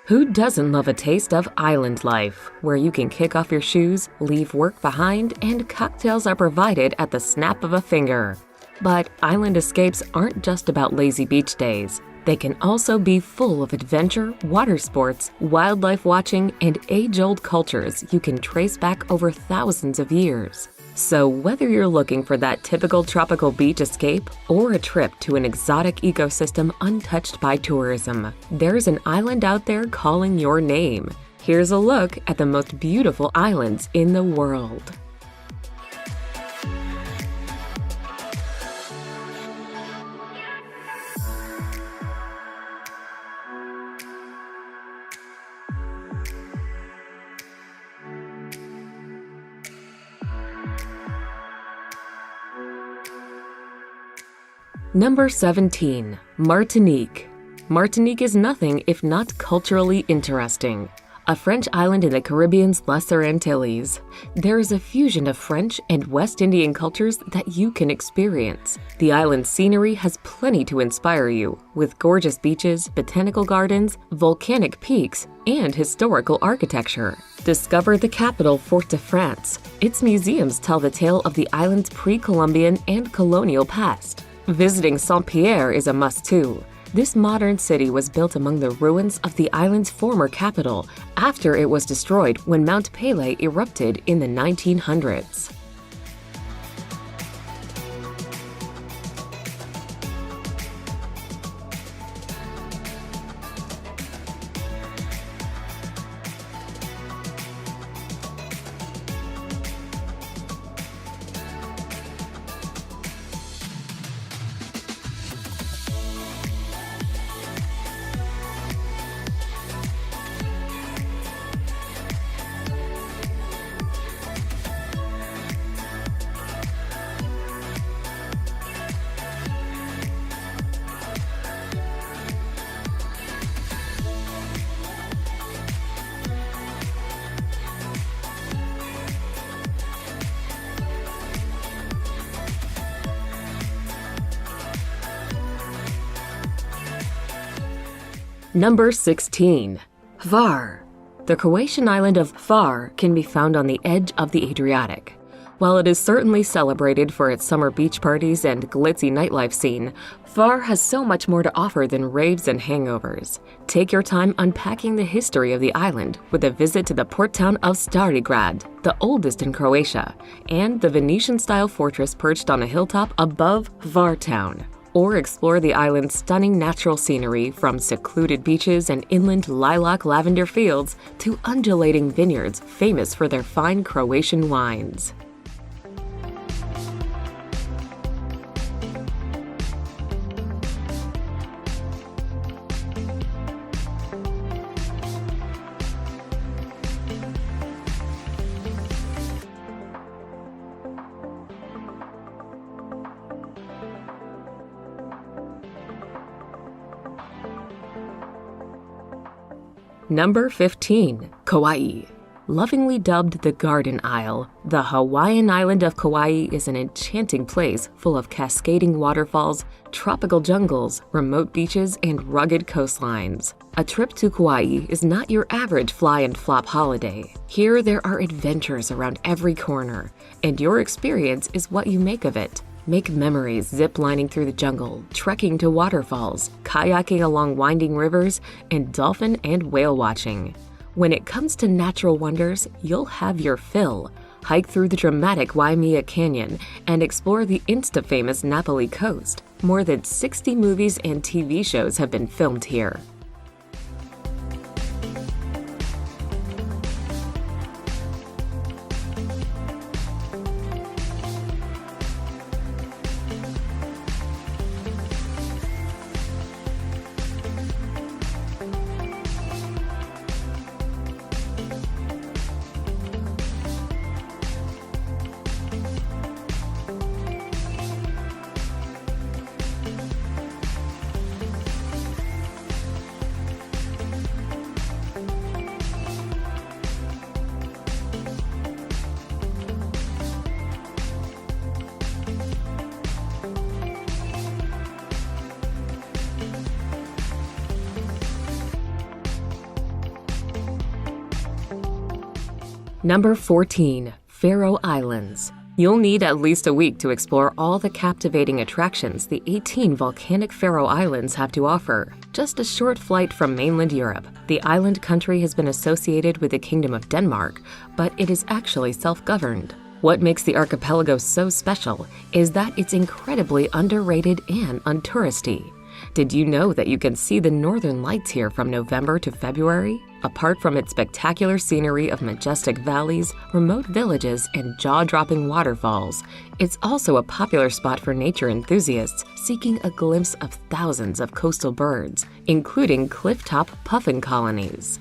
Who doesn't love a taste of island life, where you can kick off your shoes, leave work behind, and cocktails are provided at the snap of a finger? But island escapes aren't just about lazy beach days. They can also be full of adventure, water sports, wildlife watching, and age-old cultures you can trace back over thousands of years. So whether you're looking for that typical tropical beach escape or a trip to an exotic ecosystem untouched by tourism, there's an island out there calling your name. Here's a look at the most beautiful islands in the world. Number 17. Martinique. Martinique is nothing if not culturally interesting. A French island in the Caribbean's Lesser Antilles, there is a fusion of French and West Indian cultures that you can experience. The island's scenery has plenty to inspire you, with gorgeous beaches, botanical gardens, volcanic peaks, and historical architecture. Discover the capital, Fort-de-France. Its museums tell the tale of the island's pre-Columbian and colonial past. Visiting Saint-Pierre is a must too. This modern city was built among the ruins of the island's former capital after it was destroyed when Mount Pelée erupted in the 1900s. Number 16. Hvar. The Croatian island of Hvar can be found on the edge of the Adriatic. While it is certainly celebrated for its summer beach parties and glitzy nightlife scene, Hvar has so much more to offer than raves and hangovers. Take your time unpacking the history of the island with a visit to the port town of Stari Grad, the oldest in Croatia, and the Venetian-style fortress perched on a hilltop above Hvar town. Or explore the island's stunning natural scenery from secluded beaches and inland lilac lavender fields to undulating vineyards famous for their fine Croatian wines. Number 15. Kauai. Lovingly dubbed the Garden Isle, the Hawaiian island of Kauai is an enchanting place full of cascading waterfalls, tropical jungles, remote beaches, and rugged coastlines. A trip to Kauai is not your average fly and flop holiday. Here there are adventures around every corner, and your experience is what you make of it. Make memories zip-lining through the jungle, trekking to waterfalls, kayaking along winding rivers, and dolphin and whale watching. When it comes to natural wonders, you'll have your fill. Hike through the dramatic Waimea Canyon and explore the insta-famous Napoli coast. More than 60 movies and TV shows have been filmed here. Number 14. Faroe Islands. You'll need at least a week to explore all the captivating attractions the 18 volcanic Faroe Islands have to offer. Just a short flight from mainland Europe, the island country has been associated with the Kingdom of Denmark, but it is actually self-governed. What makes the archipelago so special is that it's incredibly underrated and untouristy. Did you know that you can see the northern lights here from November to February? Apart from its spectacular scenery of majestic valleys, remote villages, and jaw-dropping waterfalls, it's also a popular spot for nature enthusiasts seeking a glimpse of thousands of coastal birds, including cliff-top puffin colonies.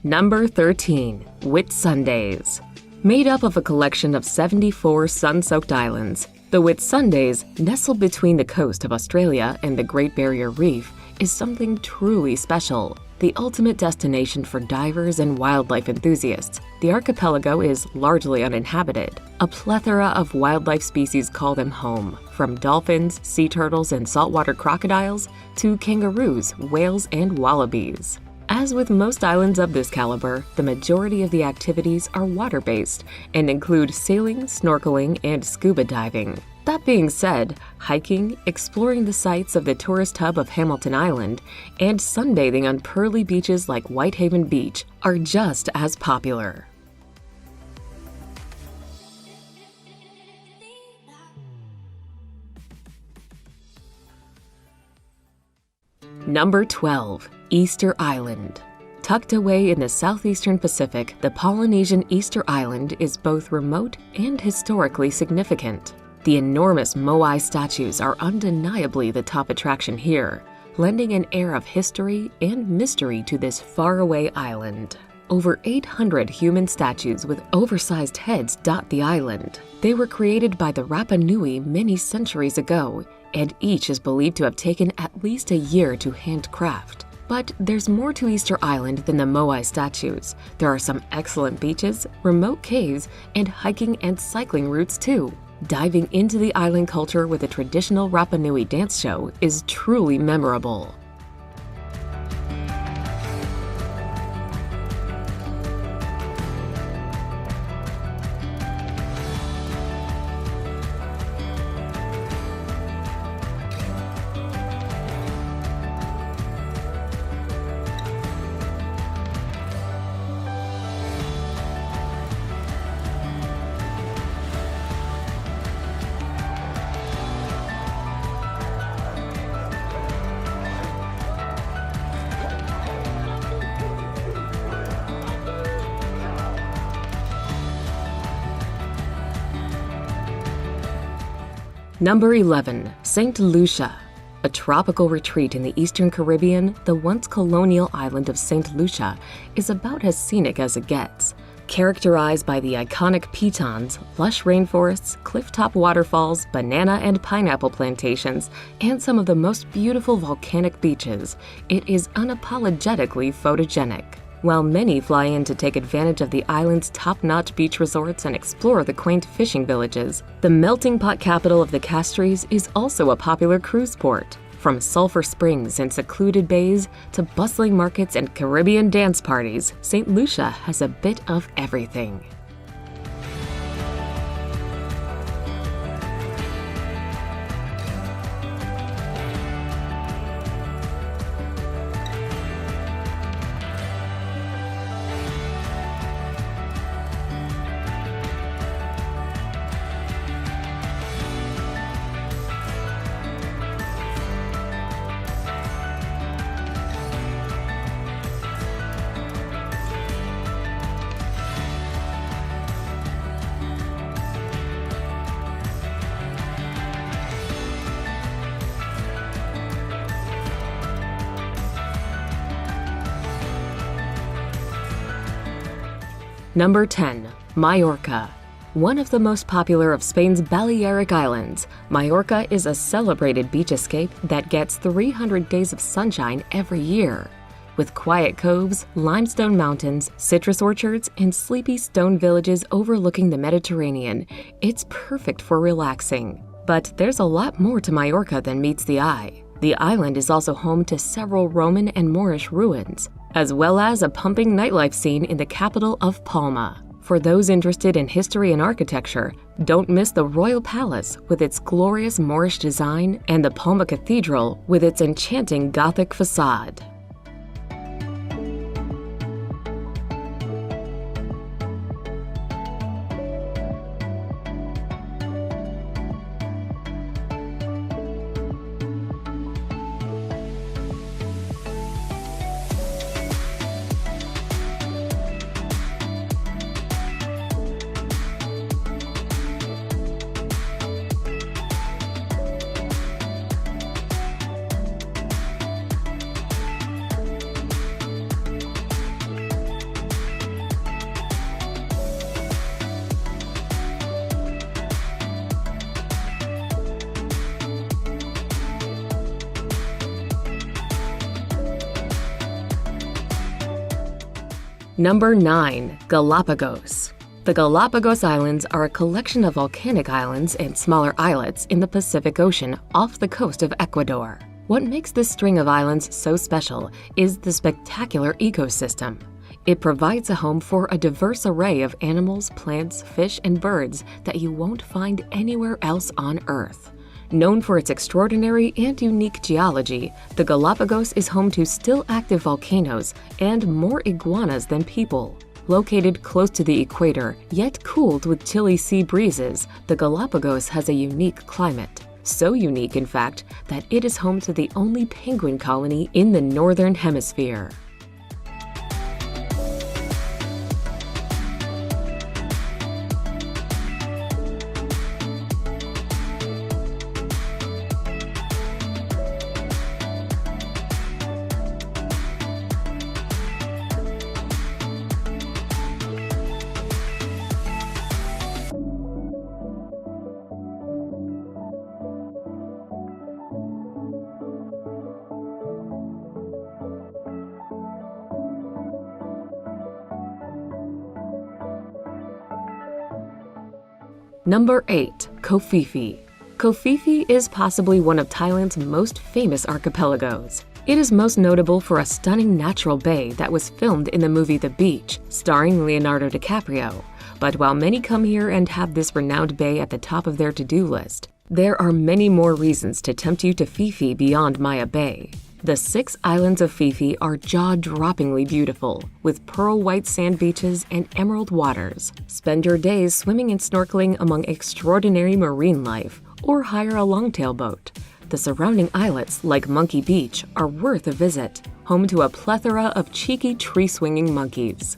Number 13. Whitsundays. Made up of a collection of 74 sun-soaked islands, the Whitsundays, nestled between the coast of Australia and the Great Barrier Reef, is something truly special. The ultimate destination for divers and wildlife enthusiasts, the archipelago is largely uninhabited. A plethora of wildlife species call them home, from dolphins, sea turtles, and saltwater crocodiles to kangaroos, whales, and wallabies. As with most islands of this caliber, the majority of the activities are water-based and include sailing, snorkeling, and scuba diving. That being said, hiking, exploring the sights of the tourist hub of Hamilton Island, and sunbathing on pearly beaches like Whitehaven Beach are just as popular. Number 12. Easter Island. Tucked away in the southeastern Pacific, the Polynesian Easter Island is both remote and historically significant. The enormous moai statues are undeniably the top attraction here, lending an air of history and mystery to this faraway island. Over 800 human statues with oversized heads dot the island. They were created by the Rapa Nui many centuries ago, and each is believed to have taken at least a year to handcraft. But there's more to Easter Island than the moai statues. There are some excellent beaches, remote caves, and hiking and cycling routes too. Diving into the island culture with a traditional Rapa Nui dance show is truly memorable. Number 11. St. Lucia. A tropical retreat in the Eastern Caribbean, the once colonial island of St. Lucia is about as scenic as it gets. Characterized by the iconic pitons, lush rainforests, cliff-top waterfalls, banana and pineapple plantations, and some of the most beautiful volcanic beaches, it is unapologetically photogenic. While many fly in to take advantage of the island's top-notch beach resorts and explore the quaint fishing villages, the melting pot capital of the Castries is also a popular cruise port. From sulfur springs and secluded bays to bustling markets and Caribbean dance parties, St. Lucia has a bit of everything. Number 10. Majorca. One of the most popular of Spain's Balearic Islands, Majorca is a celebrated beach escape that gets 300 days of sunshine every year. With quiet coves, limestone mountains, citrus orchards, and sleepy stone villages overlooking the Mediterranean, it's perfect for relaxing. But there's a lot more to Majorca than meets the eye. The island is also home to several Roman and Moorish ruins, as well as a pumping nightlife scene in the capital of Palma. For those interested in history and architecture, don't miss the Royal Palace with its glorious Moorish design and the Palma Cathedral with its enchanting Gothic facade. Number 9. Galapagos. The Galapagos Islands are a collection of volcanic islands and smaller islets in the Pacific Ocean off the coast of Ecuador. What makes this string of islands so special is the spectacular ecosystem. It provides a home for a diverse array of animals, plants, fish, and birds that you won't find anywhere else on Earth. Known for its extraordinary and unique geology, the Galapagos is home to still active volcanoes and more iguanas than people. Located close to the equator, yet cooled with chilly sea breezes, the Galapagos has a unique climate. So unique, in fact, that it is home to the only penguin colony in the Northern Hemisphere. Number 8. Koh Phi Phi. Koh Phi Phi is possibly one of Thailand's most famous archipelagos. It is most notable for a stunning natural bay that was filmed in the movie The Beach, starring Leonardo DiCaprio. But while many come here and have this renowned bay at the top of their to-do list, there are many more reasons to tempt you to Phi Phi beyond Maya Bay. The 6 islands of Phi Phi are jaw-droppingly beautiful, with pearl-white sand beaches and emerald waters. Spend your days swimming and snorkeling among extraordinary marine life, or hire a longtail boat. The surrounding islets, like Monkey Beach, are worth a visit, home to a plethora of cheeky tree-swinging monkeys.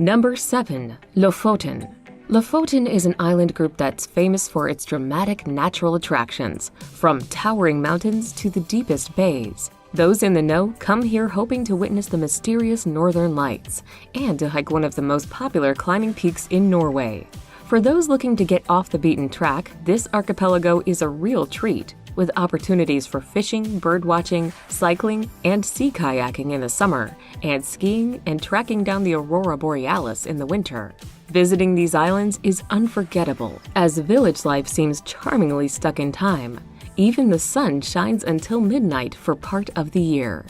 Number 7. Lofoten. Lofoten is an island group that's famous for its dramatic natural attractions, from towering mountains to the deepest bays. Those in the know come here hoping to witness the mysterious northern lights and to hike one of the most popular climbing peaks in Norway. For those looking to get off the beaten track, this archipelago is a real treat, with opportunities for fishing, birdwatching, cycling, and sea kayaking in the summer, and skiing and tracking down the aurora borealis in the winter. Visiting these islands is unforgettable, as village life seems charmingly stuck in time. Even the sun shines until midnight for part of the year.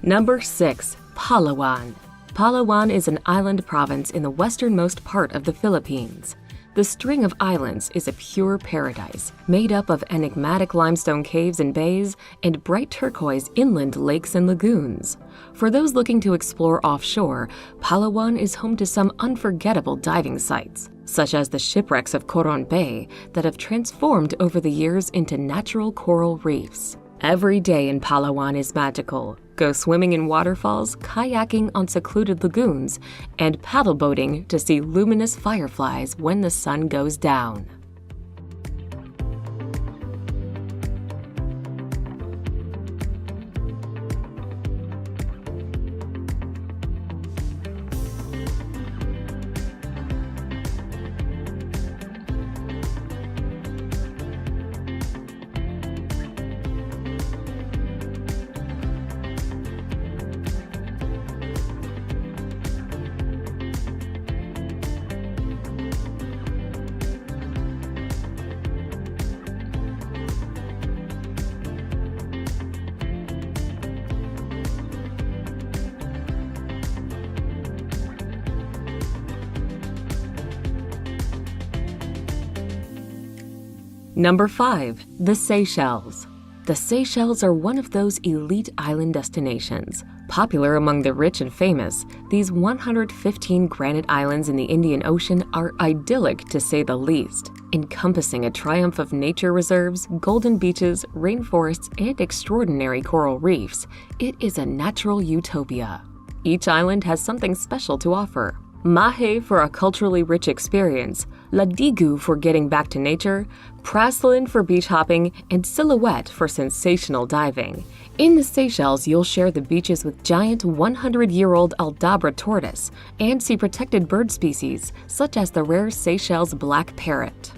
Number 6. Palawan. Palawan is an island province in the westernmost part of the Philippines. The string of islands is a pure paradise, made up of enigmatic limestone caves and bays and bright turquoise inland lakes and lagoons. For those looking to explore offshore, Palawan is home to some unforgettable diving sites, such as the shipwrecks of Coron Bay that have transformed over the years into natural coral reefs. Every day in Palawan is magical. Go swimming in waterfalls, kayaking on secluded lagoons, and paddle boating to see luminous fireflies when the sun goes down. Number 5. The Seychelles. The Seychelles are one of those elite island destinations. Popular among the rich and famous, these 115 granite islands in the Indian Ocean are idyllic to say the least, encompassing a triumph of nature reserves, golden beaches, rainforests, and extraordinary coral reefs. It is a natural utopia. Each island has something special to offer. Mahe for a culturally rich experience, Ladigu for getting back to nature, Praslin for beach hopping, and Silhouette for sensational diving. In the Seychelles, you'll share the beaches with giant 100-year-old Aldabra tortoise and see protected bird species such as the rare Seychelles black parrot.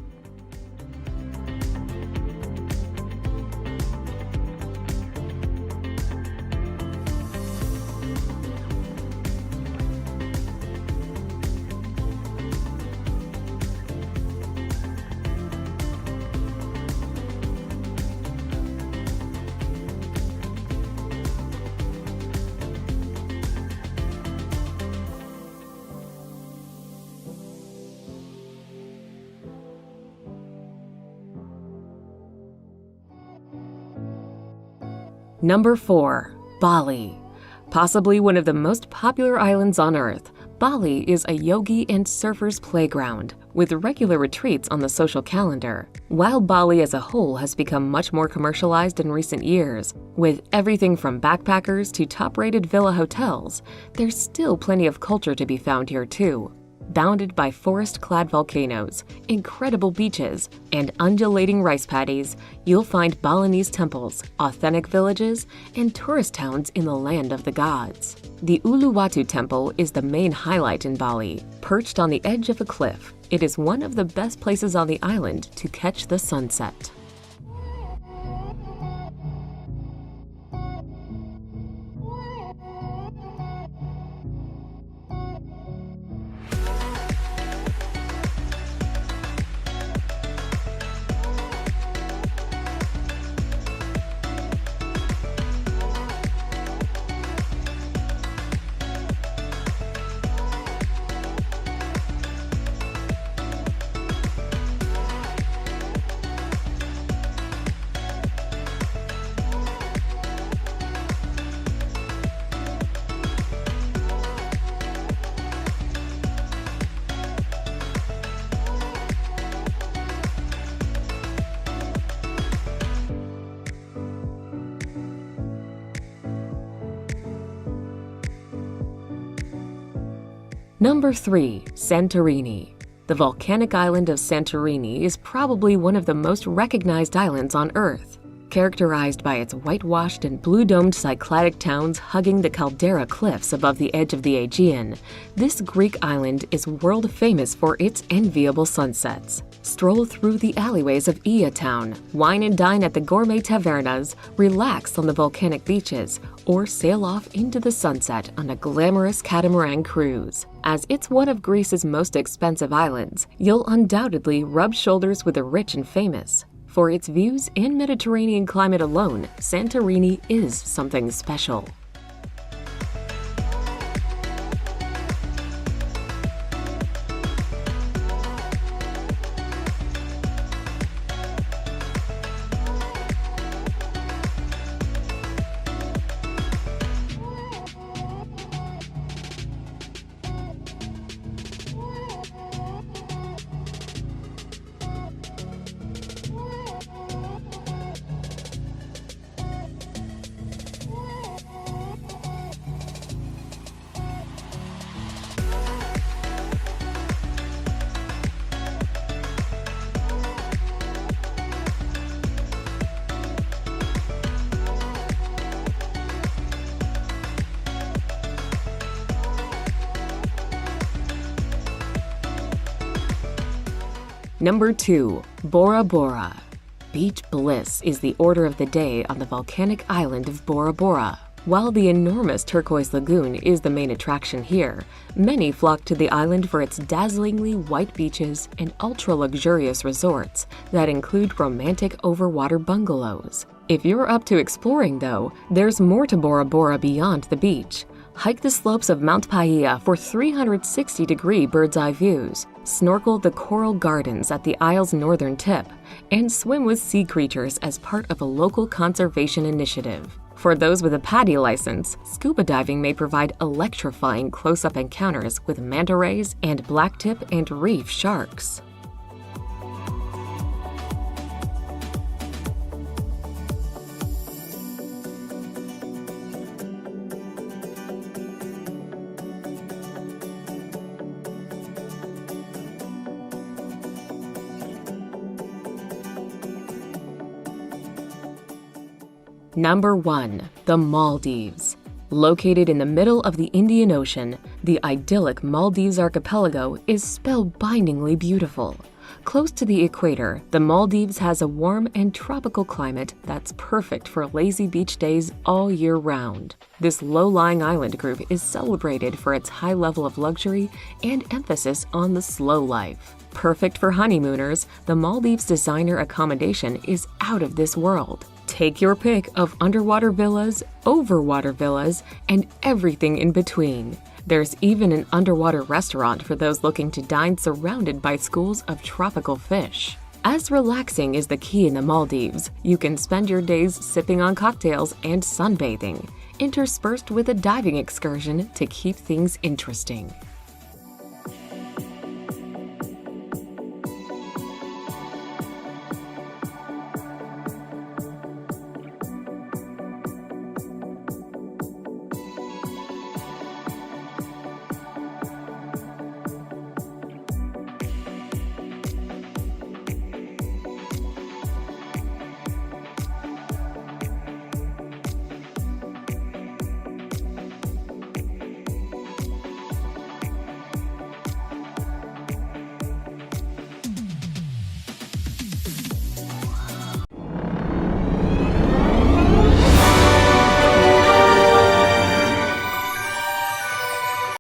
Number 4. Bali. Possibly one of the most popular islands on Earth, Bali is a yogi and surfer's playground, with regular retreats on the social calendar. While Bali as a whole has become much more commercialized in recent years, with everything from backpackers to top-rated villa hotels, there's still plenty of culture to be found here too. Bounded by forest-clad volcanoes, incredible beaches, and undulating rice paddies, you'll find Balinese temples, authentic villages, and tourist towns in the land of the gods. The Uluwatu Temple is the main highlight in Bali. Perched on the edge of a cliff, it is one of the best places on the island to catch the sunset. Number 3. Santorini. The volcanic island of Santorini is probably one of the most recognized islands on Earth. Characterized by its whitewashed and blue-domed Cycladic towns hugging the caldera cliffs above the edge of the Aegean, this Greek island is world-famous for its enviable sunsets. Stroll through the alleyways of Ia Town, wine and dine at the gourmet tavernas, relax on the volcanic beaches, or sail off into the sunset on a glamorous catamaran cruise. As it's one of Greece's most expensive islands, you'll undoubtedly rub shoulders with the rich and famous. For its views and Mediterranean climate alone, Santorini is something special. Number 2. Bora Bora. Beach bliss is the order of the day on the volcanic island of Bora Bora. While the enormous turquoise lagoon is the main attraction here, many flock to the island for its dazzlingly white beaches and ultra-luxurious resorts that include romantic overwater bungalows. If you're up to exploring, though, there's more to Bora Bora beyond the beach. Hike the slopes of Mount Paia for 360-degree bird's-eye views, snorkel the coral gardens at the isle's northern tip, and swim with sea creatures as part of a local conservation initiative. For those with a PADI license, scuba diving may provide electrifying close-up encounters with manta rays and blacktip and reef sharks. Number 1. The Maldives. Located in the middle of the Indian Ocean, the idyllic Maldives archipelago is spellbindingly beautiful. Close to the equator, the Maldives has a warm and tropical climate that's perfect for lazy beach days all year round. This low-lying island group is celebrated for its high level of luxury and emphasis on the slow life. Perfect for honeymooners, the Maldives designer accommodation is out of this world. Take your pick of underwater villas, overwater villas, and everything in between. There's even an underwater restaurant for those looking to dine surrounded by schools of tropical fish. As relaxing is the key in the Maldives, you can spend your days sipping on cocktails and sunbathing, interspersed with a diving excursion to keep things interesting.